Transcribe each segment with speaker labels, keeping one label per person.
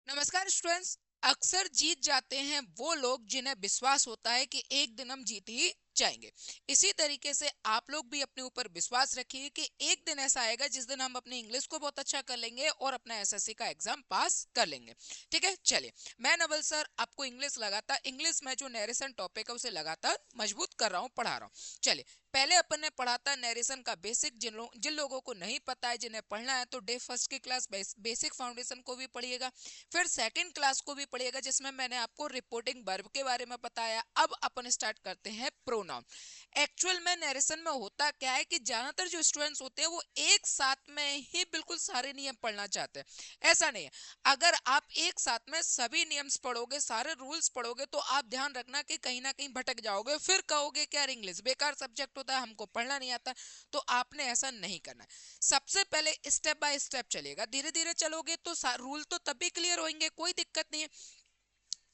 Speaker 1: नमस्कार स्टूडेंट्स। अक्सर जीत जाते हैं वो लोग जिन्हें विश्वास होता है कि एक दिन हम जीत ही जाएंगे। इसी तरीके से आप लोग भी अपने ऊपर विश्वास रखिए कि एक दिन ऐसा आएगा जिस दिन हम अपनी इंग्लिश को बहुत अच्छा कर लेंगे और अपना एसएससी का एग्जाम पास कर लेंगे। ठीक है, चलिए। मैं नवल सर आपको इंग्लिश में जो नरेशन टॉपिक है उसे लगातार मजबूत कर रहा हूँ, पढ़ा रहा हूँ। चलिए, पहले अपन ने पढ़ा था नरेशन का बेसिक। जिन लोगों को नहीं पता है, जिन्हें पढ़ना है, तो डे फर्स्ट की क्लास बेसिक फाउंडेशन को भी पढ़िएगा। फिर सेकंड क्लास को भी पढ़िएगा जिसमें मैंने आपको रिपोर्टिंग वर्ब के बारे में बताया। अब अपन स्टार्ट करते हैं प्रोनाउन। एक्चुअल में नरेशन में होता क्या है कि ज्यादातर जो स्टूडेंट्स होते हैं वो एक साथ में ही बिल्कुल सारे नियम पढ़ना चाहते हैं। ऐसा नहीं है। अगर आप एक साथ में सभी नियम्स पढ़ोगे, सारे रूल्स पढ़ोगे, तो आप ध्यान रखना कि कहीं ना कहीं भटक जाओगे, फिर कहोगे कि यार इंग्लिश बेकार सब्जेक्ट होता है, हमको पढ़ना नहीं आता। तो आपने ऐसा नहीं करना है। सबसे पहले स्टेप बाय स्टेप चलेगा, धीरे धीरे चलोगे तो रूल तो तभी क्लियर होंगे, कोई दिक्कत नहीं है।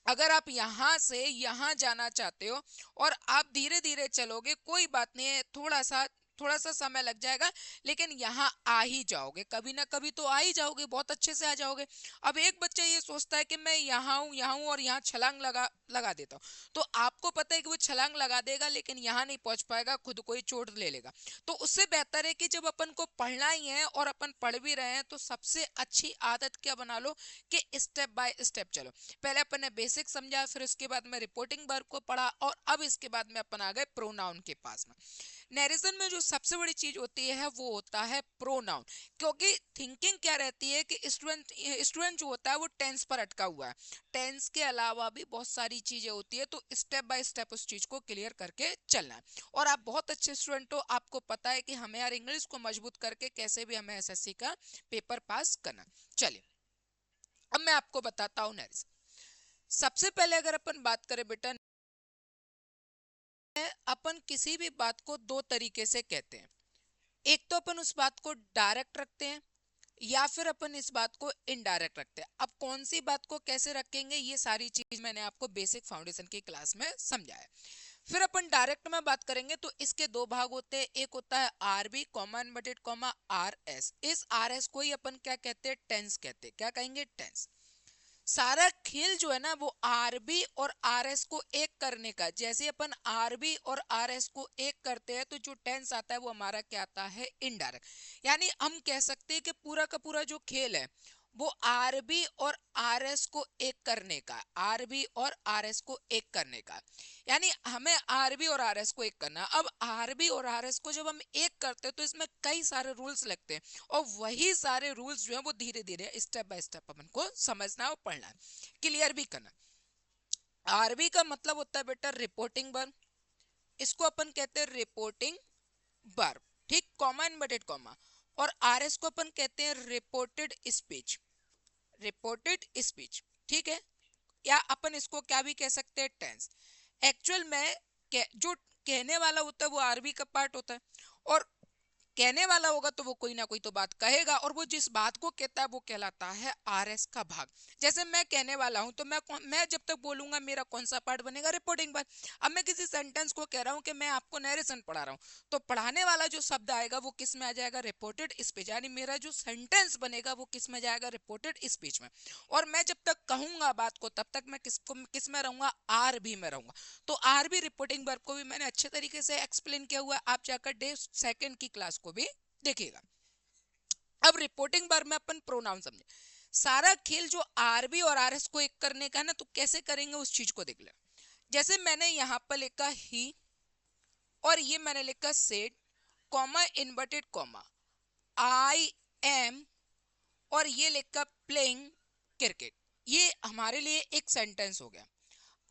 Speaker 1: अगर आप यहां से यहां जाना चाहते हो और आप धीरे धीरे चलोगे, कोई बात नहीं है, थोड़ा सा समय लग जाएगा, लेकिन यहाँ आ ही जाओगे, कभी ना कभी तो आ ही जाओगे, बहुत अच्छे से आ जाओगे। अब एक बच्चा ये सोचता है कि मैं यहाँ हूँ और यहाँ छलांग लगा लगा देता हूँ। तो आपको पता है कि वो छलांग लगा देगा लेकिन यहाँ नहीं पहुंच पाएगा, खुद को ही चोट ले लेगा। तो उससे बेहतर है कि जब अपन को पढ़ना ही है और अपन पढ़ भी रहे हैं, तो सबसे अच्छी आदत क्या बना लो कि स्टेप बाय स्टेप चलो। पहले अपन ने बेसिक समझा, फिर उसके बाद में रिपोर्टिंग वर्ब को पढ़ा, और अब इसके बाद में अपन आ गए प्रोनाउन के पास में। नैरेशन में जो सबसे बड़ी चीज होती है वो होता है प्रोनाउन। क्योंकि थिंकिंग क्या रहती है कि स्टूडेंट स्टूडेंट जो होता है वो टेंस पर अटका हुआ है। टेंस के अलावा भी बहुत सारी चीजें होती है, तो स्टेप बाय स्टेप उस चीज को क्लियर करके चलना है। और आप बहुत अच्छे स्टूडेंट हो, आपको पता है कि हमें यार इंग्लिश को मजबूत करके कैसे भी हमें एसएससी का पेपर पास करना। चलिए, अब मैं आपको बताता हूँ नरेशन। सबसे पहले अगर अपन बात करें बेटा, अपन किसी भी बात को दो तरीके से कहते हैं। एक तो अपन उस बात को डायरेक्ट रखते हैं, या फिर अपन इस बात को इनडायरेक्ट रखते हैं। अब कौन सी बात को कैसे रखेंगे, ये सारी चीज मैंने आपको बेसिक फाउंडेशन की क्लास में समझाया। फिर अपन डायरेक्ट में बात करेंगे तो इसके दो भाग होते हैं। एक होता है RB comma inverted comma R S. इस आर एस को ही अपन क्या कहते हैं, टेंस कहते हैं। क्या कहेंगे, टेंस। सारा खेल जो है ना वो आरबी और आरएस को एक करने का। जैसे अपन आरबी और आरएस को एक करते हैं तो जो टेंस आता है वो हमारा क्या आता है, इनडायरेक्ट। यानी हम कह सकते हैं कि पूरा का पूरा जो खेल है वो आरबी और आरएस को एक करने का, आरबी और आरएस को एक करने का। यानी हमें आरबी और आरएस को एक करना। अब आरबी और आरएस को जब हम एक करते हैं तो इसमें कई सारे रूल्स लगते हैं, और वही सारे रूल्स जो है वो धीरे धीरे स्टेप बाय स्टेप अपन को समझना और पढ़ना है, क्लियर भी करना। आरबी का मतलब होता है बेटा रिपोर्टिंग वर्ब। इसको अपन कहते हैं रिपोर्टिंग वर्ब, ठीक, कॉमा इनवर्टेड कॉमा। और आरएस को अपन कहते हैं रिपोर्टेड स्पीच, रिपोर्टेड स्पीच, ठीक है। या अपन इसको क्या भी कह सकते हैं, टेंस। एक्चुअल में जो कहने वाला होता है वो आरबी का पार्ट होता है, और कहने वाला होगा तो वो कोई ना कोई तो बात कहेगा, और वो जिस बात को कहता है वो कहलाता है आरएस का भाग। जैसे मैं कहने वाला हूं तो मैं जब तक बोलूंगा मेरा कौन सा पार्ट बनेगा, रिपोर्टिंग पार्ट। अब मैं किसी सेंटेंस को कह रहा हूं कि मैं आपको नरेशन पढ़ा रहा हूं, तो पढ़ाने वाला जो शब्द आएगा वो किस में आ जाएगा, रिपोर्टेड स्पीच। यानी मेरा जो सेंटेंस बनेगा वो किस में जाएगा, रिपोर्टेड स्पीच में। और मैं जब तक कहूंगा बात को तब तक मैं किस में रहूंगा, आर भी में रहूंगा। तो आरबी रिपोर्टिंग वर्ब को भी मैंने अच्छे तरीके से एक्सप्लेन किया हुआ है, आप जाकर डे सेकंड की क्लास को भी देखिएगा। अब रिपोर्टिंग वर्ब में अपन प्रोनाउन समझे। सारा खेल जो आरबी और आरएस को एक करने का है ना, तो कैसे करेंगे उस चीज को देख ले। जैसे मैंने यहां पर लिखा ही, और ये मैंने लिखा said, comma inverted comma, I M, और ये लिखा प्लेइंग क्रिकेट। ये हमारे लिए एक सेंटेंस हो गया।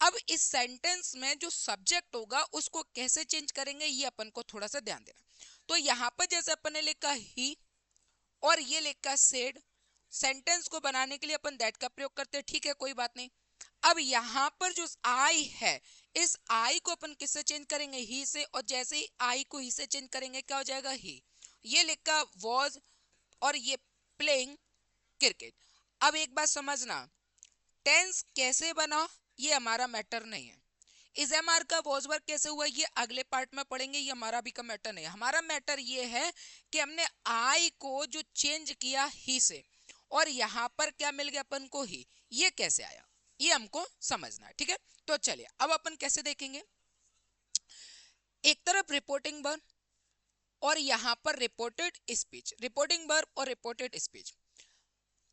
Speaker 1: अब इस सेंटेंस में जो सब्जेक्ट होगा उसको कैसे चेंज करेंगे, ये अपन को थोड़ा सा ध्यान देना। तो यहां पर जैसे अपन ने लिखा ही और ये लिखा सेड, सेंटेंस को बनाने के लिए अपन दैट का प्रयोग करते हैं, ठीक है, कोई बात नहीं। अब यहां पर जो आई है, इस आई को अपन किससे चेंज करेंगे, ही से। और जैसे ही आई को ही से चेंज करेंगे क्या हो जाएगा, ही। ये लिखा वॉज, और ये प्लेइंग क्रिकेट। अब एक बात समझना, टेंस कैसे बना ये हमारा मैटर नहीं है। इस एमआर का वॉज वर्क कैसे हुआ ये अगले पार्ट में पढ़ेंगे, ये हमारा भी का मैटर नहीं है। हमारा मैटर ये है कि हमने आई को जो चेंज किया ही से, और यहाँ पर क्या मिल गया अपन को ही, ये कैसे आया ये हमको समझना है, ठीक है। तो चलिए अब अपन कैसे देखेंगे, एक तरफ रिपोर्टिंग वर्ब और यहाँ पर रिपोर्टेड स्पीच, रिपोर्टिंग वर्ब और रिपोर्टेड स्पीच।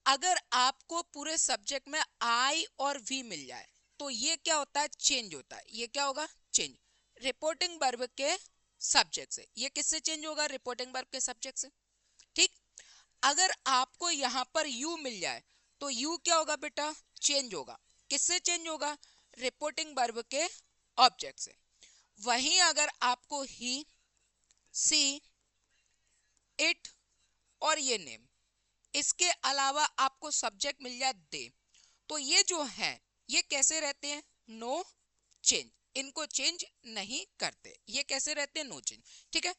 Speaker 1: अगर आपको पूरे सब्जेक्ट में आई और वी मिल जाए तो ये क्या होता है, चेंज होता है, ये क्या होगा, चेंज, रिपोर्टिंग वर्ब के सब्जेक्ट से। ये किससे चेंज होगा, रिपोर्टिंग वर्ब के सब्जेक्ट से, ठीक। अगर आपको यहाँ पर यू मिल जाए तो यू क्या होगा बेटा, चेंज होगा, किससे चेंज होगा, रिपोर्टिंग वर्ब के ऑब्जेक्ट से। वहीं अगर आपको ही, सी, इट और ये नेम, इसके अलावा आपको सब्जेक्ट मिल जाए दे, तो ये जो है ये कैसे रहते हैं, नो चेंज, इनको चेंज नहीं करते, ये कैसे रहते हैं, नो चेंज, ठीक है।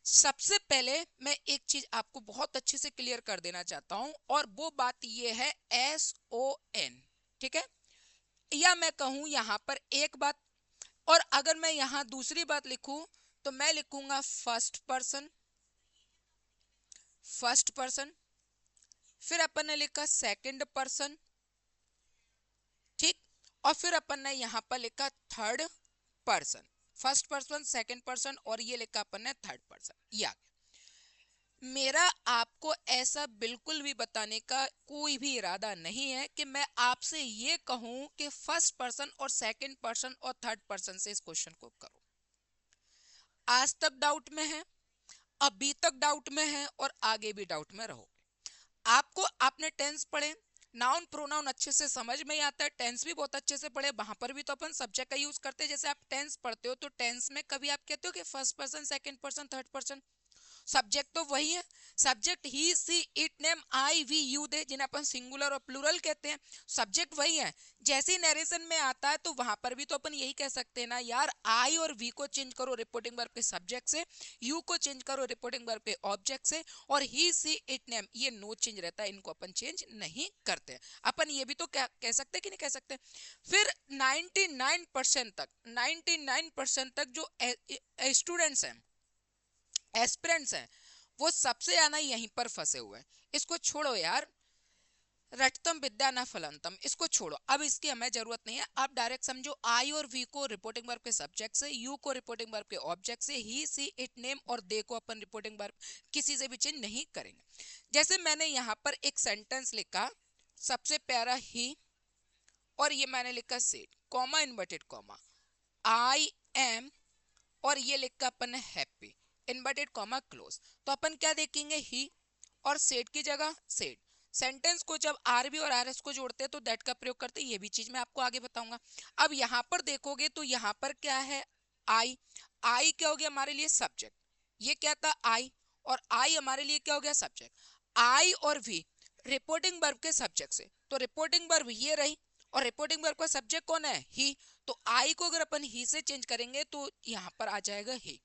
Speaker 1: सबसे पहले मैं एक चीज आपको बहुत अच्छे से क्लियर कर देना चाहता हूं और वो बात ये है SON, ठीक है। या मैं कहूं यहां पर एक बात, और अगर मैं यहां दूसरी बात लिखूं तो मैं लिखूंगा फर्स्ट पर्सन, फर्स्ट पर्सन, फिर अपन ने लिखा सेकंड पर्सन, ठीक, और फिर अपन ने यहां पर लिखा third person, first person, second person और ये लिखा अपन ने थर्ड पर्सन। या मेरा आपको ऐसा बिल्कुल भी बताने का कोई भी इरादा नहीं है कि मैं आपसे ये कहूं कि फर्स्ट पर्सन और सेकंड पर्सन और थर्ड पर्सन से इस क्वेश्चन को करो। आज तक डाउट में है, अभी तक डाउट में है और आगे भी डाउट में रहोगे। आपको, आपने टेंस पढ़े, नाउन प्रोनाउन अच्छे से समझ में ही आता है, टेंस भी बहुत अच्छे से पढ़े, वहां पर भी तो अपन सब्जेक्ट का यूज करते हैं। जैसे आप टेंस पढ़ते हो तो टेंस में कभी आप कहते हो कि first person, second person, third person, subject तो वही है, subject he, she, it, name, I, we, you, they, जिन्हें अपन सिंगुलर और प्लूरल कहते हैं, सब्जेक्ट वही है। जैसे नरेशन में आता है तो वहां पर भी तो अपन यही कह सकते हैं ना यार, आई और वी को चेंज करो रिपोर्टिंग वर्ब के सब्जेक्ट से, यू को चेंज करो रिपोर्टिंग वर्ब के ऑब्जेक्ट से, और ही, सी, इट, नेम ये नो चेंज रहता है, इनको अपन चेंज नहीं करते। अपन ये भी तो क्या कह सकते कि नहीं कह सकते। फिर 99% तक, 99% तक जो स्टूडेंट्स हैं, एस्पिरेंट्स हैं, वो सबसे ज्यादा यहीं पर फंसे हुए हैं। इसको छोड़ो यार, रटतम विद्या न फलंतम, इसको छोड़ो, अब इसकी हमें जरूरत नहीं है। आप डायरेक्ट समझो, आई और वी को रिपोर्टिंग वर्ब के सब्जेक्ट से, यू को रिपोर्टिंग वर्ब के ऑब्जेक्ट से, ही, सी, इट, नेम और दे को अपन रिपोर्टिंग वर्ब किसी से भी चेंज नहीं करेंगे। जैसे मैंने यहाँ पर एक सेंटेंस लिखा, सबसे प्यारा ही, और ये मैंने लिखा said, comma, inverted comma, I M, और ये लिखा अपन ने हैप्पी, इन्वर्टेड कॉमा क्लोज। तो अपन क्या देखेंगे, ही और सेड की जगह सेड। सेंटेंस को जब आरबी और आरएस को जोड़ते हैं तो दैट का प्रयोग करते हैं, ये भी चीज मैं आपको आगे बताऊंगा। अब यहाँ पर देखोगे तो यहाँ पर क्या है, आई, आई क्या हो गया हमारे लिए सब्जेक्ट, ये क्या था आई, और आई हमारे लिए क्या हो गया सब्जेक्ट। आई और वी रिपोर्टिंग वर्ब के सब्जेक्ट से, तो रिपोर्टिंग वर्ब ये रही और रिपोर्टिंग वर्ब का सब्जेक्ट कौन है, ही। तो आई को अगर अपन ही से चेंज करेंगे तो यहाँ पर आ जाएगा ही,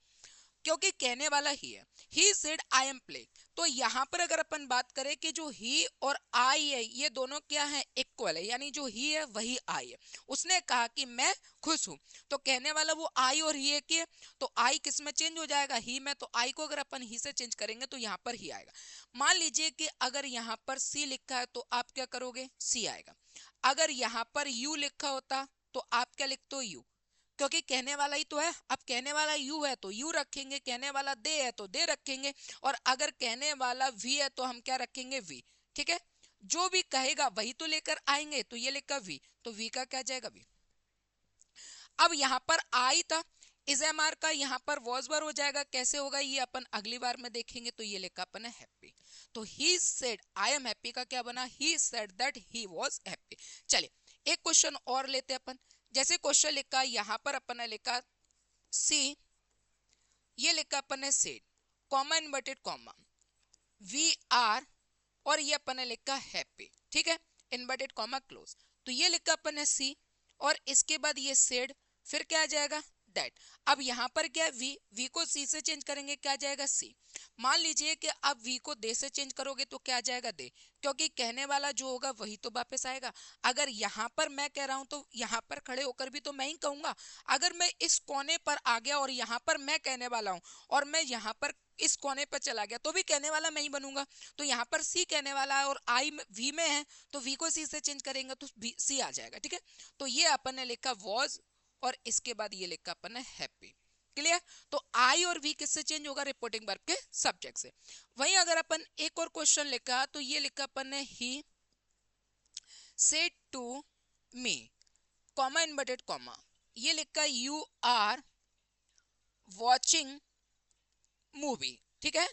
Speaker 1: क्योंकि कहने वाला ही है, he said I am play. तो यहाँ पर अगर अपन बात करें कि जो ही और आई है ये दोनों क्या है, इक्वल है, यानी जो ही है वही आई है। उसने कहा कि मैं खुश हूं, तो कहने वाला वो आई और ही है कि, तो आई किस में चेंज हो जाएगा, ही में। तो आई को अगर अपन ही से चेंज करेंगे तो यहाँ पर ही आएगा। मान लीजिए कि अगर यहाँ पर सी लिखा है तो आप क्या करोगे, सी आएगा। अगर यहाँ पर यू लिखा होता तो आप क्या लिखते हो, यू, क्योंकि कहने वाला ही तो है। अब कहने वाला यू है तो यू रखेंगे, कहने वाला दे है तो दे रखेंगे, और अगर कहने वाला वी है तो हम क्या रखेंगे, वी, ठीक है। जो भी कहेगा वही तो लेकर आएंगे, तो ये लिखा वी, तो वी का क्या जाएगा, वी। अब यहाँ पर आई था, इज एम आर का यहाँ पर वॉज वर हो जाएगा, कैसे होगा ये अपन अगली बार में देखेंगे। तो ये लिखा अपन है हैप्पी, तो he said I am happy का क्या बना, he said that he was happy. चलिए एक क्वेश्चन और लेते हैं अपन। जैसे क्वेश्चन लिखा, यहाँ पर अपन ने लिखा सी, ये लिखा अपन ने said, comma, inverted comma, we are, और ये अपन ने लिखा हैप्पी, ठीक है, इन्वर्टेड कॉमा क्लोज। तो ये लिखा अपन ने सी और इसके बाद ये सेड, फिर क्या आ जाएगा, दैट। अब यहाँ पर क्या है, वी, वी को सी से चेंज करेंगे क्या आ जाएगा सी। मान लीजिए कि अब वी को दे से चेंज करोगे तो क्या आ जाएगा दे, क्योंकि कहने वाला जो होगा वही तो वापस आएगा। अगर यहाँ पर मैं कह रहा हूं तो यहाँ पर खड़े होकर भी तो मैं ही कहूंगा। अगर मैं इस कोने पर आ गया और यहाँ पर मैं कहने वाला हूं और मैं यहाँ पर इस कोने पर चला गया तो भी कहने वाला मैं ही बनूंगा। तो यहाँ पर सी कहने वाला है और आई वी में है, तो वी को सी से चेंज करेंगे तो सी आ जाएगा। ठीक है, तो ये अपन ने लिखा वॉज और इसके बाद ये लिखा अपन ने हैप्पी। क्लियर। तो आई और वी किससे चेंज होगा, रिपोर्टिंग वर्ब के सब्जेक्ट से। वहीं अगर अपन एक और क्वेश्चन लिखा तो ये लिखा अपन ने he said to me, comma inverted comma, ये लिखा यू आर वॉचिंग मूवी। ठीक है,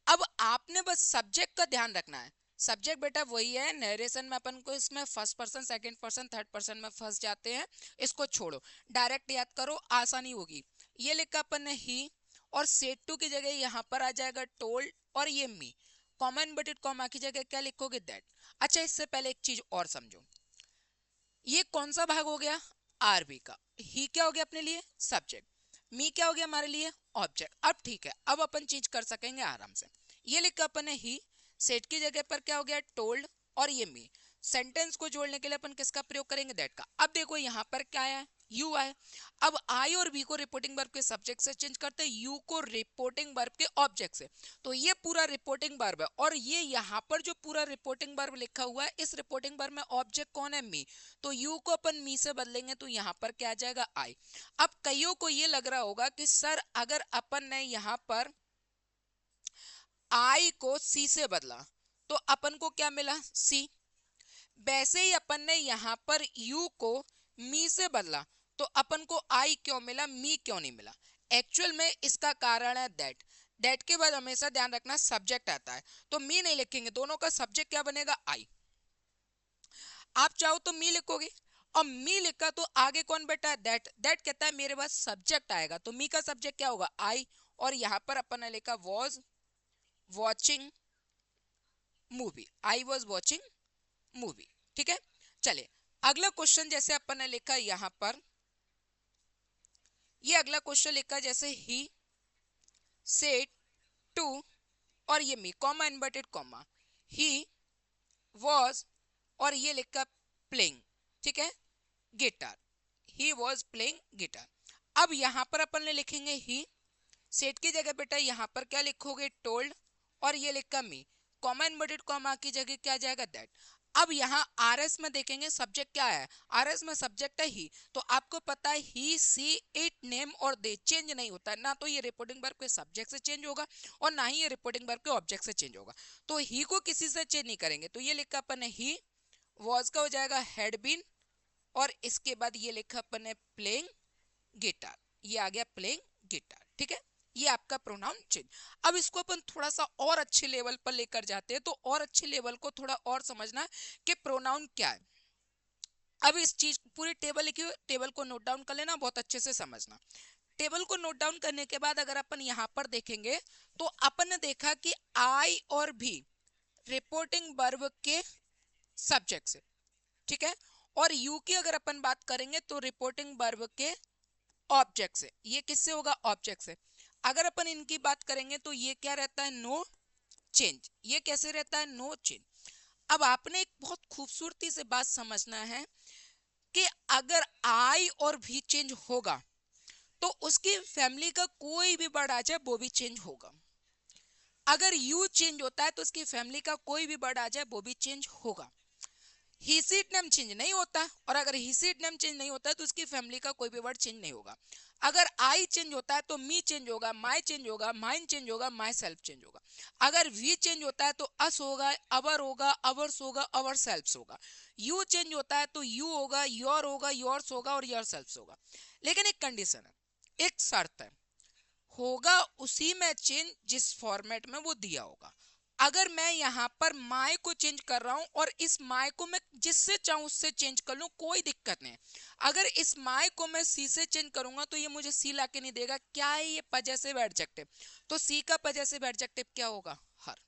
Speaker 1: अब आपने बस सब्जेक्ट का ध्यान रखना है। सब्जेक्ट बेटा वही है, नरेशन में अपन को इसमें first person, second person, third person में फंस जाते हैं, इसको छोड़ो, डायरेक्ट याद करो, आसानी होगी। ये लिखा अपन ने ही और सेड टू की जगह यहाँ पर आ जाएगा टोल्ड और ये मी, कॉमा इनवर्टेड कॉमा की जगह क्या लिखोगे दैट। अच्छा, इससे पहले एक चीज और समझो, ये कौन सा भाग हो गया, आरबी का। ही क्या हो गया अपने लिए सब्जेक्ट, मी क्या हो गया हमारे लिए ऑब्जेक्ट। अब ठीक है, अब अपन चेंज कर सकेंगे आराम से। ये लिखा अपन ने ही, सेट की जगह पर क्या हो गया टोल्ड और ये मी, सेंटेंस को जोड़ने के लिए अपन किसका प्रयोग करेंगे दैट का। अब देखो यहाँ पर क्या है, यू आए। अब आई और वी को रिपोर्टिंग वर्ब के सब्जेक्ट से चेंज करते हैं, यू को रिपोर्टिंग वर्ब के ऑब्जेक्ट से। तो ये पूरा रिपोर्टिंग वर्ब है और ये यहाँ पर जो पूरा रिपोर्टिंग वर्ब लिखा हुआ है, इस रिपोर्टिंग वर्ब में ऑब्जेक्ट कौन है, मी। तो यू को अपन मी से बदलेंगे तो यहाँ पर क्या आ जाएगा आई। अब कईयों को ये लग रहा होगा कि सर अगर अपन ने यहाँ पर आई को सी से बदला तो अपन को क्या मिला सी, वैसे ही अपन ने यहाँ पर यू को मी से बदला तो अपन को आई क्यों मिला, मी क्यों नहीं मिला। एक्चुअल में इसका कारण है दैट। दैट के बाद हमेशा ध्यान रखना सब्जेक्ट आता है, तो मी नहीं लिखेंगे, दोनों का सब्जेक्ट क्या बनेगा आई। आप चाहो तो मी लिखोगे और मी लिखा तो आगे कौन बैठा है दैट। दैट कहता है मेरे पास सब्जेक्ट आएगा, तो मी का सब्जेक्ट क्या होगा आई, और यहाँ पर अपन ने लिखा was watching movie, I was watching movie. ठीक है, चलिए अगला क्वेश्चन जैसे अपन ने लिखा यहाँ पर, ये अगला क्वेश्चन लिखा जैसे ही सेड टू और ये me, comma inverted comma, he was और ये लिखा प्लेइंग, ठीक है guitar, he was playing guitar. अब यहां पर अपन ने लिखेंगे ही, सेट की जगह बेटा यहां पर क्या लिखोगे टोल्ड और ये लिखा मी, कॉमा इनवर्टेड कॉमा की जगह क्या जाएगा दैट। अब यहाँ आर एस में देखेंगे सब्जेक्ट क्या है, आर एस में सब्जेक्ट है ही, तो आपको पता है ही सी इट नेम और दे चेंज नहीं होता है ना, तो ये रिपोर्टिंग वर्ब के सब्जेक्ट से चेंज होगा और ना ही ये रिपोर्टिंग वर्ब के ऑब्जेक्ट से चेंज होगा। तो ही को किसी से चेंज नहीं करेंगे, तो ये लिखा अपन ने ही, वॉज का हो जाएगा हैड बीन और इसके बाद ये लिखा अपन ने प्लेइंग गिटार, ये आ गया प्लेइंग गिटार। ठीक है, ये आपका प्रोनाउन चेंज। अब इसको अपन थोड़ा सा और अच्छे लेवल पर लेकर जाते हैं, तो और अच्छे लेवल को थोड़ा और समझना कि प्रोनाउन क्या है। अब इस चीज पूरी टेबल लिखी हुई, टेबल को नोट डाउन कर लेना, बहुत अच्छे से समझना। टेबल को नोट डाउन करने के बाद अगर अपन यहाँ पर देखेंगे तो अपन ने देखा कि आई और भी रिपोर्टिंग वर्ब के सब्जेक्ट से, ठीक है, और यू की अगर अपन बात करेंगे तो रिपोर्टिंग वर्ब के ऑब्जेक्ट से। ये किससे होगा ऑब्जेक्ट से। अगर अपन इनकी बात करेंगे तो ये क्या रहता है नो चेंज, ये कैसे रहता है नो चेंज। अब आपने एक बहुत खूबसूरती से बात समझना है कि अगर आई और भी चेंज होगा तो उसकी फैमिली का कोई भी वर्ड आ जाए वो भी चेंज होगा। अगर यू चेंज होता है तो उसकी फैमिली का कोई भी वर्ड आ जाए वो भी चेंज होगा। ही सीट नेम चेंज नहीं होता, और अगर ही सीट नेम चेंज नहीं होता है तो उसकी फैमिली का कोई भी वर्ड चेंज नहीं होगा। अगर आई चेंज होता है तो मी चेंज होगा, माई चेंज होगा, माइन चेंज होगा, माई सेल्फ चेंज होगा। अगर वी चेंज होता है तो अस होगा, अवर होगा, अवर्स होगा, अवर सेल्फ्स होगा। यू चेंज होता है तो यू होगा, योर होगा, योर्स होगा और योर सेल्फ्स होगा। लेकिन एक कंडीशन है, एक शर्त है, होगा उसी में चेंज जिस फॉर्मेट में वो दिया होगा। अगर मैं यहाँ पर माय को चेंज कर रहा हूं और इस माय को मैं जिससे चाहूं उससे चेंज कर लूं कोई दिक्कत नहीं। अगर इस माय को मैं सी से चेंज करूंगा तो ये मुझे सी लाके नहीं देगा। क्या है ये पजेसिव एडजेक्टिव, तो सी का पजेसिव एडजेक्टिव क्या होगा हर।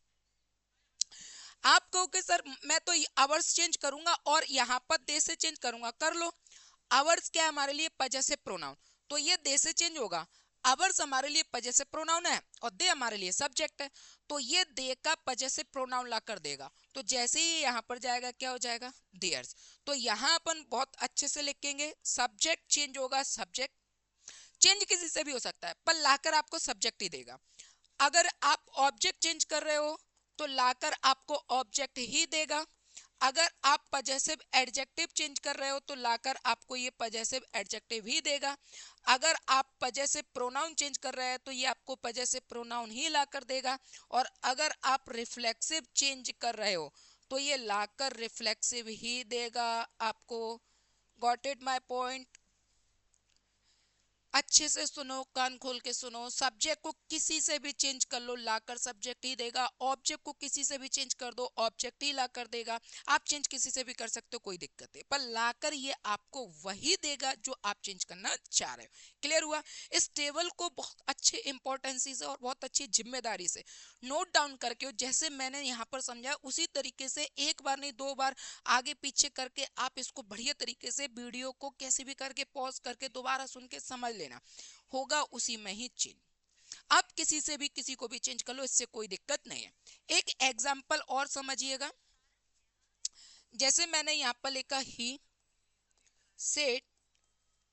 Speaker 1: आप कहोगे सर मैं तो आवर्स चेंज करूंगा और यहाँ पर दे से चेंज करूंगा, कर लो। आवर्स क्या है हमारे लिए पजेसिव प्रोनाउन, तो ये दे से चेंज होगा। अवर्स हमारे लिए पजेसिव प्रोनाउन है और दे हमारे लिए सब्जेक्ट है, तो ये दे का पजेसिव प्रोनाउन ला कर देगा। तो जैसे ही यहाँ पर जाएगा क्या हो जाएगा, देयर्स। तो यहाँ अपन बहुत अच्छे से लिखेंगे, सब्जेक्ट चेंज होगा, सब्जेक्ट चेंज किसी से भी हो सकता है पर लाकर आपको सब्जेक्ट ही देगा। अगर आप ऑब्जेक्ट चेंज कर रहे हो तो लाकर आपको ऑब्जेक्ट ही देगा। अगर आप पजेसिव एडजेक्टिव चेंज कर रहे हो तो लाकर आपको ये पजेसिव एडजेक्टिव ही देगा। अगर आप पजेसिव प्रोनाउन चेंज कर रहे हैं तो ये आपको पजेसिव प्रोनाउन ही लाकर देगा। और अगर आप रिफ्लेक्सिव चेंज कर रहे हो तो ये लाकर रिफ्लेक्सिव ही देगा आपको। Got it my point? अच्छे से सुनो, कान खोल के सुनो। सब्जेक्ट को किसी से भी चेंज कर लो, लाकर सब्जेक्ट ही देगा। ऑब्जेक्ट को किसी से भी चेंज कर दो, ऑब्जेक्ट ही लाकर देगा। आप चेंज किसी से भी कर सकते हो, कोई दिक्कत नहीं, पर लाकर ये आपको वही देगा जो आप चेंज करना चाह रहे हो। क्लियर हुआ? इस टेबल को बहुत अच्छे इंपॉर्टेंसी से और बहुत अच्छी जिम्मेदारी से नोट डाउन करके, जैसे मैंने यहाँ पर समझाया उसी तरीके से एक बार नहीं 2 बार आगे पीछे करके आप इसको बढ़िया तरीके से वीडियो को कैसे भी करके पॉज करके दोबारा सुन के समझ लेना, होगा उसी में ही चेंज। आप किसी से भी किसी को भी चेंज कर लो, इससे कोई दिक्कत नहीं है। एक एग्जांपल और समझिएगा, जैसे मैंने यहाँ पर लिखा he said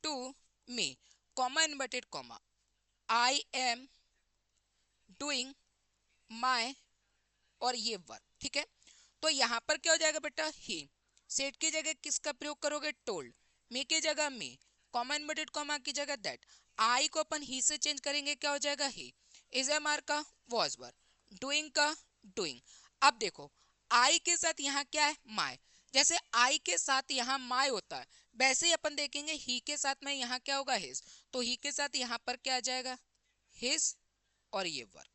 Speaker 1: to me, comma inverted comma, I am doing my, और ये वर्ब, ठीक है। तो यहाँ पर क्या हो जाएगा बेटा, ही। सेड की जगह किसका प्रयोग करोगे, टोल्ड। मी की जगह मी, कॉमा इन्वर्टेड कॉमा की जगह दैट। आई को अपन ही से चेंज करेंगे, क्या हो जाएगा ही। इज एम आर का वॉज वर्ब, डूइंग का डूइंग। अब देखो आई के साथ यहाँ क्या है, माय। जैसे आई के साथ यहाँ माय होता है वैसे ही अपन देखेंगे ही के साथ में यहाँ क्या होगा, हिज। तो ही के साथ यहाँ पर क्या आ जाएगा, हिज, और ये वर्ब,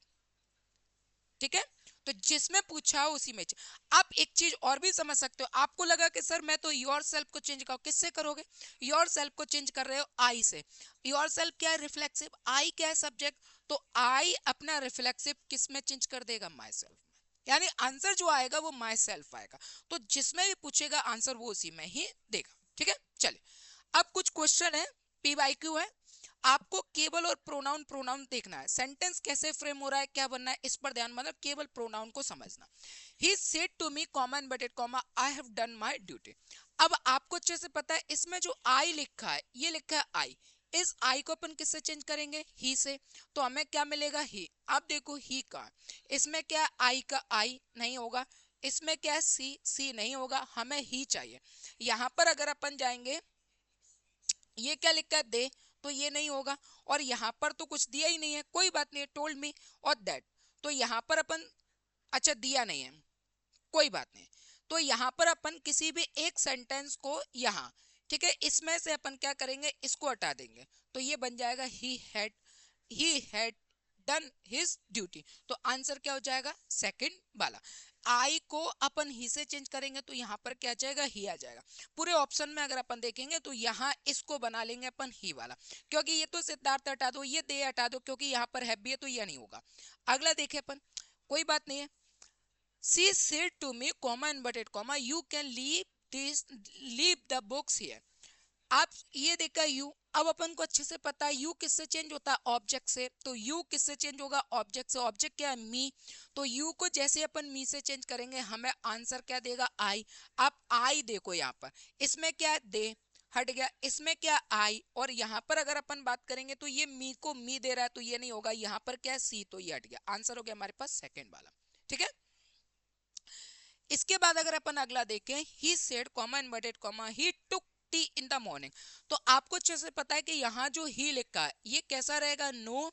Speaker 1: ठीक है। तो जिसमें पूछा हो उसी में आप एक चीज और भी समझ सकते हो। आपको लगा कि सर मैं तो योर सेल्फ को चेंज करो, किससे करोगे, योर सेल्फ को चेंज कर रहे हो आई से। योर सेल्फ क्या है, रिफ्लेक्सिव, आई क्या है, सब्जेक्ट। तो आई अपना रिफ्लेक्सिव किस में चेंज कर देगा, माई सेल्फ। यानी आंसर जो आएगा वो माई सेल्फ आएगा। तो जिसमें भी पूछेगा आंसर वो उसी में ही देगा, ठीक है। चलिए अब कुछ क्वेश्चन है, पीवाईक्यू है। आपको केवल और प्रोनाउन प्रोनाउन देखना है, सेंटेंस कैसे फ्रेम हो रहा है, क्या बनना है, इस पर ध्यान, मतलब केवल प्रोनाउन को समझना। He said to me, comma inverted comma, I have done my duty. अब आपको अच्छे से पता है इसमें जो आई लिखा है, ये लिखा है आई। इस आई को अपन किससे चेंज करेंगे, ही से। तो हमें क्या मिलेगा, ही। अब देखो ही का, इसमें क्या आई का आई नहीं होगा, इसमें क्या है सी, सी नहीं होगा, हमें ही चाहिए। यहां पर अगर अपन जाएंगे, ये क्या लिखा है, दे, तो ये नहीं होगा। और यहाँ पर तो कुछ दिया ही नहीं है, कोई बात नहीं है, टोल्ड मी और दैट। तो यहाँ पर अपन, अच्छा दिया नहीं है, कोई बात नहीं। तो यहाँ पर अपन किसी भी एक सेंटेंस को यहाँ, ठीक है, इसमें से अपन क्या करेंगे, इसको हटा देंगे। तो ये बन जाएगा he had done his duty. तो आंसर क्या हो जाएगा, सेकंड वाला। आई को अपन ही से चेंज करेंगे तो यहाँ पर क्या आ जाएगा, ही आ जाएगा। पूरे ऑप्शन में अगर अपन देखेंगे तो यहाँ इसको बना लेंगे अपन ही वाला, क्योंकि ये तो सिद्धार्थ हटा दो, ये दे हटा दो, क्योंकि यहाँ पर है भी है तो ये नहीं होगा। अगला देखे अपन, कोई बात नहीं है। She said to me, comma inverted comma, you can leave the books here. आप ये देखा यू, अब अपन को अच्छे से पता है यू किससे चेंज होता है, ऑब्जेक्ट से। तो यू किससे चेंज होगा, ऑब्जेक्ट से। ऑब्जेक्ट क्या है, मी। तो यू को जैसे अपन मी से चेंज करेंगे हमें आंसर क्या देगा, आई। अब आई देखो यहाँ पर, इसमें क्या है, दे हट गया, इसमें क्या आई, और यहाँ पर अगर अपन बात करेंगे तो ये मी को मी दे रहा है तो ये नहीं होगा, यहाँ पर क्या है सी, तो ये हट गया। आंसर हो गया हमारे पास सेकेंड वाला, ठीक है। इसके बाद अगर अपन अगला देखें, he said comma inverted comma, he took T in the morning. तो आपको अच्छे से पता है कि यहाँ जो ही लिखा है ये कैसा रहेगा, नो,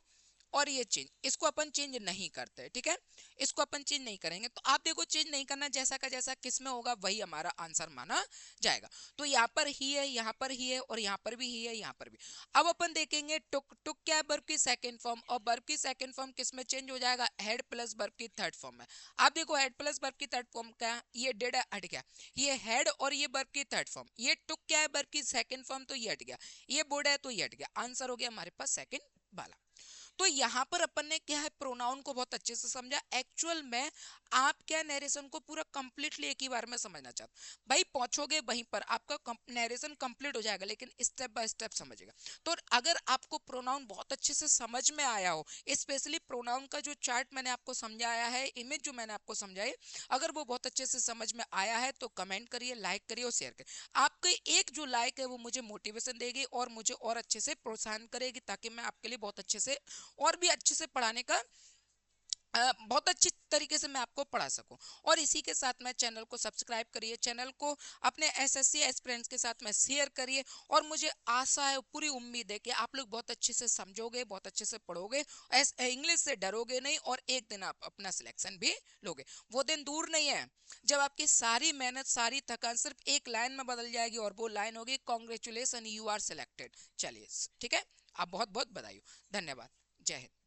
Speaker 1: और ये चेंज, इसको अपन चेंज नहीं करते, ठीक है, इसको अपन चेंज नहीं करेंगे। तो आप देखो चेंज नहीं करना, जैसा का जैसा किस में होगा वही हमारा आंसर माना जाएगा। तो यहाँ पर ही है, यहाँ पर ही है, और यहाँ पर भी ही है, यहाँ पर भी। अब अपन देखेंगे टुक, टुक क्या है, वर्ब की सेकंड फॉर्म, और वर्ब की सेकंड फॉर्म किस में चेंज हो जाएगा, हेड प्लस वर्ब की थर्ड फॉर्म में। आप देखो हेड प्लस वर्ब की थर्ड फॉर्म क्या है, ये डेड हट गया, ये हेड और ये वर्ब की थर्ड फॉर्म। ये टुक क्या है, वर्ब की सेकंड फॉर्म, तो ये हट गया, ये बोर्ड है तो ये हट गया। आंसर हो गया हमारे पास सेकंड वाला। तो यहाँ पर अपन ने क्या है, प्रोनाउन को बहुत अच्छे से समझा। एक्चुअल में आप क्या नरेशन को पूरा कंप्लीटली एक ही बार में समझना चाहते, भाई पहुंचोगे वहीं पर आपका नरेशन कंप्लीट हो जाएगा, लेकिन स्टेप बाय स्टेप समझेगा। तो अगर आपको प्रोनाउन बहुत अच्छे से समझ में आया हो, स्पेशली प्रोनाउन का जो चार्ट मैंने आपको समझाया है, इमेज जो मैंने आपको समझाई, अगर वो बहुत अच्छे से समझ में आया है तो कमेंट करिए, लाइक करिए और शेयर करिए। आपके एक जो लाइक है वो मुझे मोटिवेशन देगी और मुझे और अच्छे से प्रोत्साहन करेगी, ताकि मैं आपके लिए बहुत अच्छे से और भी अच्छे से पढ़ाने का बहुत अच्छी तरीके से मैं आपको पढ़ा सकूं। और इसी के साथ में चैनल को सब्सक्राइब करिए, चैनल को अपने एसएससी एस्पिरेंट्स के साथ में शेयर करिए। और मुझे आशा है, पूरी उम्मीद है कि आप लोग बहुत अच्छे से समझोगे, बहुत अच्छे से पढ़ोगे, इंग्लिश से डरोगे नहीं और एक दिन आप अपना सिलेक्शन भी लोगे। वो दिन दूर नहीं है जब आपकी सारी मेहनत, सारी थकान सिर्फ एक लाइन में बदल जाएगी और वो लाइन होगी, कॉन्ग्रेचुलेशन, यू आर सिलेक्टेड। चलिए ठीक है, आप बहुत बहुत बधाई हो। धन्यवाद। जय हिंद।